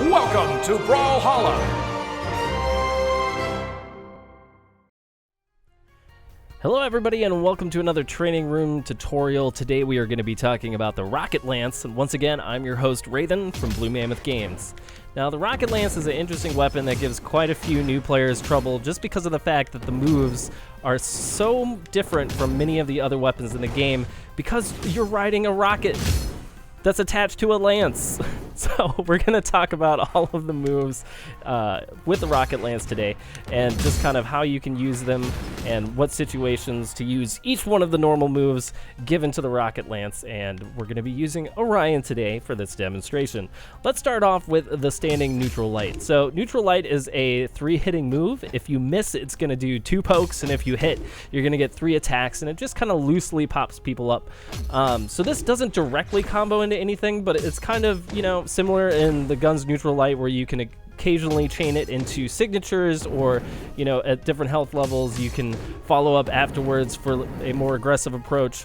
Welcome to Brawlhalla! Hello everybody and welcome to another training room tutorial. Today we are going to be talking about the Rocket Lance, and once again I'm your host Raidhyn from Blue Mammoth Games. Now the Rocket Lance is an interesting weapon that gives quite a few new players trouble just because of the fact that the moves are so different from many of the other weapons in the game because you're riding a rocket that's attached to a lance. So we're going to talk about all of the moves with the Rocket Lance today and just kind of how you can use them and what situations to use each one of the normal moves given to the Rocket Lance. And we're going to be using Orion today for this demonstration. Let's start off with the standing neutral light. So neutral light is a 3-hitting move. If you miss, it's going to do 2 pokes, and if you hit, you're going to get 3 attacks, and it just kind of loosely pops people up. So this doesn't directly combo into anything, but it's kind of, you know, similar in the gun's neutral light where you can occasionally chain it into signatures, or, you know, at different health levels you can follow up afterwards for a more aggressive approach.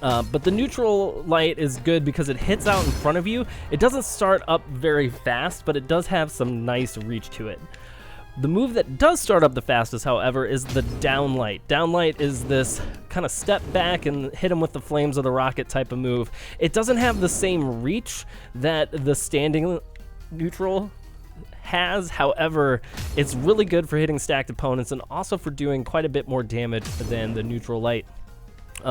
But the neutral light is good because it hits out in front of you. It doesn't start up very fast, but it does have some nice reach to it. The move that does start up the fastest, however, is the downlight. Downlight is this kind of step back and hit him with the flames of the rocket type of move. It doesn't have the same reach that the standing neutral has, however, it's really good for hitting stacked opponents and also for doing quite a bit more damage than the neutral light.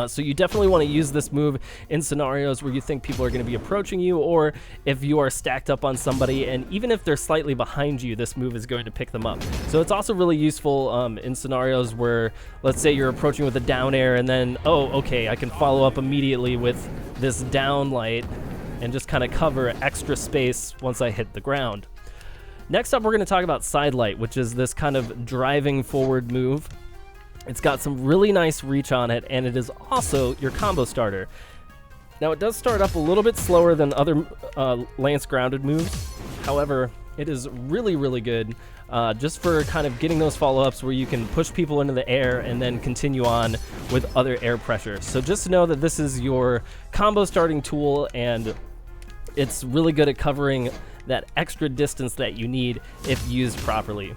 So you definitely want to use this move in scenarios where you think people are going to be approaching you, or if you are stacked up on somebody, and even if they're slightly behind you, this move is going to pick them up. So it's also really useful in scenarios where, let's say you're approaching with a down air, and then, oh, okay, I can follow up immediately with this down light and just kind of cover extra space once I hit the ground. Next up, we're going to talk about side light, which is this kind of driving forward move. It's got some really nice reach on it, and it is also your combo starter. Now, it does start up a little bit slower than other Lance grounded moves. However, it is really, really good just for kind of getting those follow-ups where you can push people into the air and then continue on with other air pressure. So just know that this is your combo starting tool, and it's really good at covering that extra distance that you need if used properly.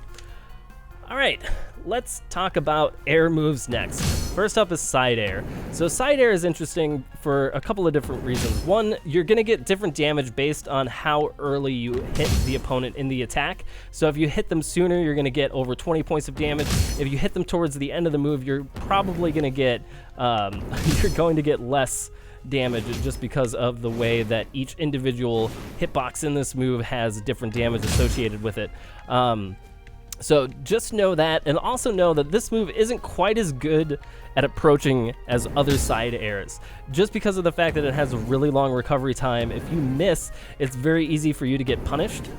All right, let's talk about air moves next. First up is side air. So side air is interesting for a couple of different reasons. One, you're going to get different damage based on how early you hit the opponent in the attack. So if you hit them sooner, you're going to get over 20 points of damage. If you hit them towards the end of the move, you're probably going to get less damage just because of the way that each individual hitbox in this move has different damage associated with it. So just know that, and also know that this move isn't quite as good at approaching as other side airs, just because of the fact that it has a really long recovery time. If you miss, it's very easy for you to get punished,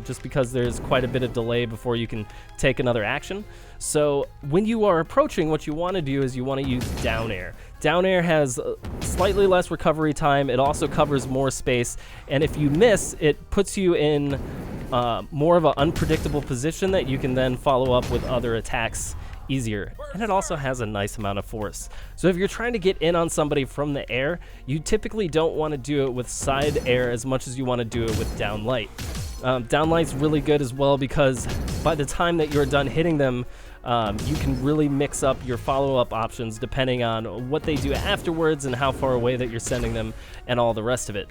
just because there's quite a bit of delay before you can take another action. So when you are approaching, what you want to do is you want to use down air. Down air has slightly less recovery time. It also covers more space, and if you miss, it puts you in more of an unpredictable position that you can then follow up with other attacks easier. And it also has a nice amount of force. So if you're trying to get in on somebody from the air, you typically don't want to do it with side air as much as you want to do it with down light. Down light's really good as well because by the time that you're done hitting them, you can really mix up your follow-up options depending on what they do afterwards and how far away that you're sending them and all the rest of it.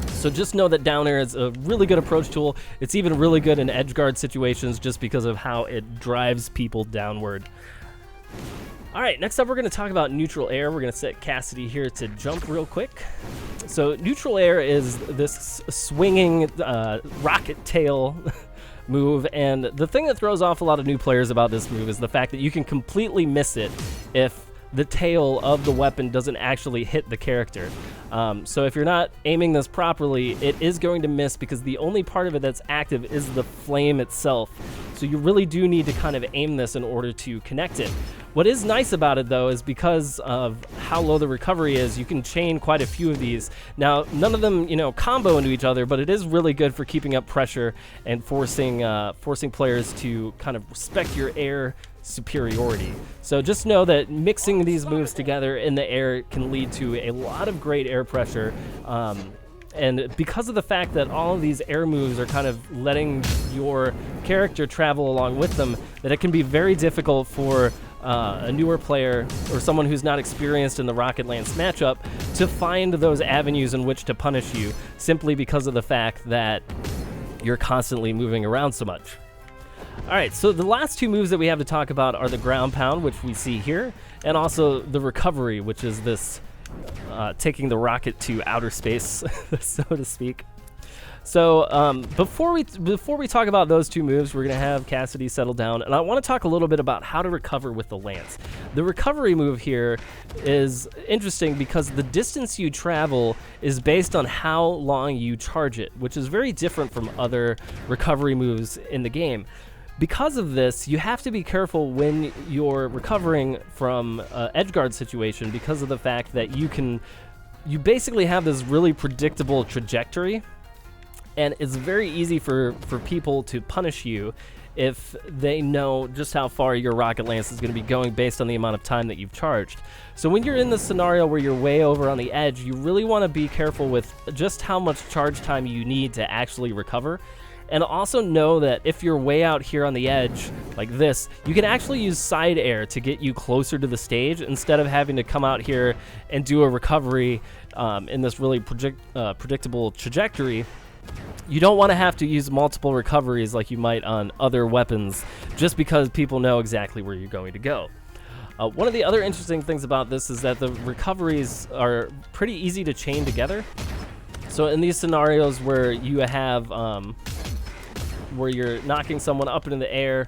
So just know that down air is a really good approach tool. It's even really good in edge guard situations just because of how it drives people downward. All right, next up we're going to talk about neutral air. We're going to set Cassidy here to jump real quick. So neutral air is this swinging rocket tail move, and the thing that throws off a lot of new players about this move is the fact that you can completely miss it if the tail of the weapon doesn't actually hit the character. So if you're not aiming this properly, it is going to miss because the only part of it that's active is the flame itself. So you really do need to kind of aim this in order to connect it. What is nice about it, though, is because of how low the recovery is, you can chain quite a few of these. Now, none of them, you know, combo into each other, but it is really good for keeping up pressure and forcing players to kind of respect your air superiority. So just know that mixing these moves together in the air can lead to a lot of great air pressure And because of the fact that all of these air moves are kind of letting your character travel along with them, that it can be very difficult for a newer player or someone who's not experienced in the Rocket Lance matchup to find those avenues in which to punish you, simply because of the fact that you're constantly moving around so much. All right, so the last two moves that we have to talk about are the ground pound, which we see here, and also the recovery, which is this taking the rocket to outer space, so to speak. So before we talk about those two moves, we're going to have Cassidy settle down, and I want to talk a little bit about how to recover with the lance. The recovery move here is interesting because the distance you travel is based on how long you charge it, which is very different from other recovery moves in the game. Because of this, you have to be careful when you're recovering from an edgeguard situation, because of the fact that you basically have this really predictable trajectory, and it's very easy for people to punish you if they know just how far your Rocket Lance is going to be going based on the amount of time that you've charged. So when you're in this scenario where you're way over on the edge, you really want to be careful with just how much charge time you need to actually recover. And also know that if you're way out here on the edge, like this, you can actually use side air to get you closer to the stage instead of having to come out here and do a recovery in this really predictable trajectory. You don't want to have to use multiple recoveries like you might on other weapons just because people know exactly where you're going to go. One of the other interesting things about this is that the recoveries are pretty easy to chain together. So in these scenarios where you have where you're knocking someone up into the air,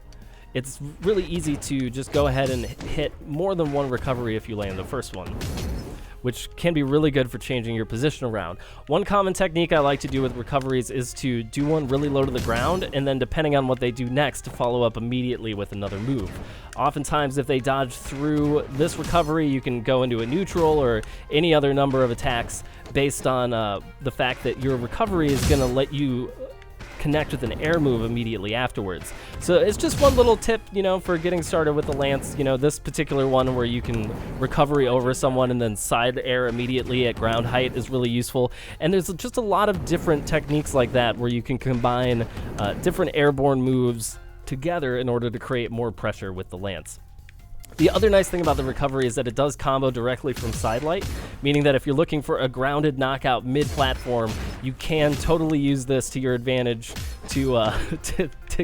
it's really easy to just go ahead and hit more than one recovery if you land the first one, which can be really good for changing your position around. One common technique I like to do with recoveries is to do one really low to the ground, and then depending on what they do next, to follow up immediately with another move. Oftentimes, if they dodge through this recovery, you can go into a neutral or any other number of attacks based on the fact that your recovery is going to let you connect with an air move immediately afterwards. So it's just one little tip, for getting started with the lance. This particular one where you can recovery over someone and then side air immediately at ground height is really useful. And there's just a lot of different techniques like that where you can combine different airborne moves together in order to create more pressure with the lance. The other nice thing about the recovery is that it does combo directly from sidelight, meaning that if you're looking for a grounded knockout mid-platform, you can totally use this to your advantage to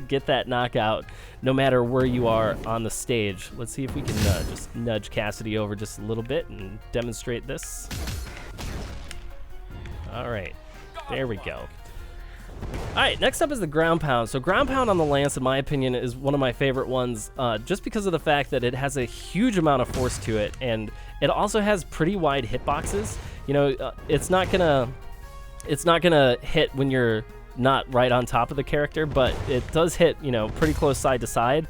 get that knockout no matter where you are on the stage. Let's see if we can just nudge Cassidy over just a little bit and demonstrate this. All right, there we go. All right, next up is the ground pound. So ground pound on the lance, in my opinion, is one of my favorite ones, just because of the fact that it has a huge amount of force to it, and it also has pretty wide hitboxes. It's not gonna hit when you're not right on top of the character, but it does hit, pretty close side to side.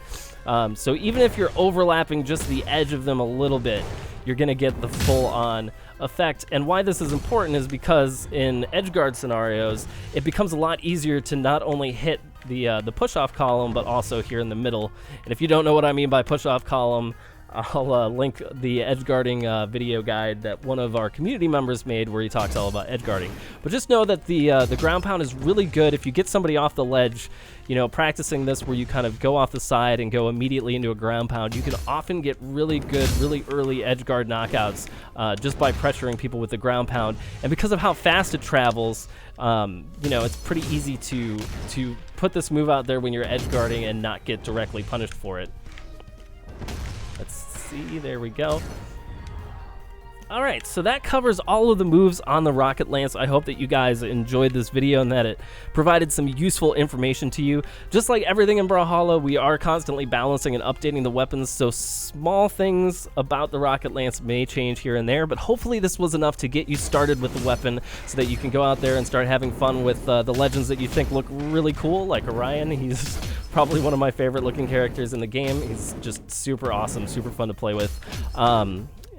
So even if you're overlapping just the edge of them a little bit, you're gonna get the full-on effect. And why this is important is because in edgeguard scenarios, it becomes a lot easier to not only hit the push-off column, but also here in the middle. And if you don't know what I mean by push-off column, I'll link the edgeguarding video guide that one of our community members made where he talks all about edgeguarding. But just know that the ground pound is really good if you get somebody off the ledge. Practicing this where you kind of go off the side and go immediately into a ground pound, you can often get really good, really early edgeguard knockouts just by pressuring people with the ground pound. And because of how fast it travels, it's pretty easy to put this move out there when you're edgeguarding and not get directly punished for it. Let's see, there we go. All right, so that covers all of the moves on the Rocket Lance. I hope that you guys enjoyed this video and that it provided some useful information to you. Just like everything in Brawlhalla, we are constantly balancing and updating the weapons, so small things about the Rocket Lance may change here and there, but hopefully this was enough to get you started with the weapon so that you can go out there and start having fun with the legends that you think look really cool, like Orion. He's probably one of my favorite looking characters in the game. He's just super awesome, super fun to play with.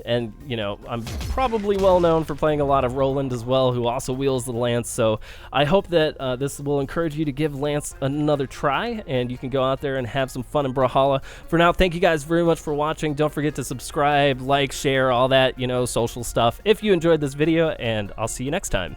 And, I'm probably well known for playing a lot of Roland as well, who also wields the lance. So I hope that this will encourage you to give Lance another try, and you can go out there and have some fun in Brawlhalla. For now, thank you guys very much for watching. Don't forget to subscribe, like, share, all that, social stuff if you enjoyed this video, and I'll see you next time.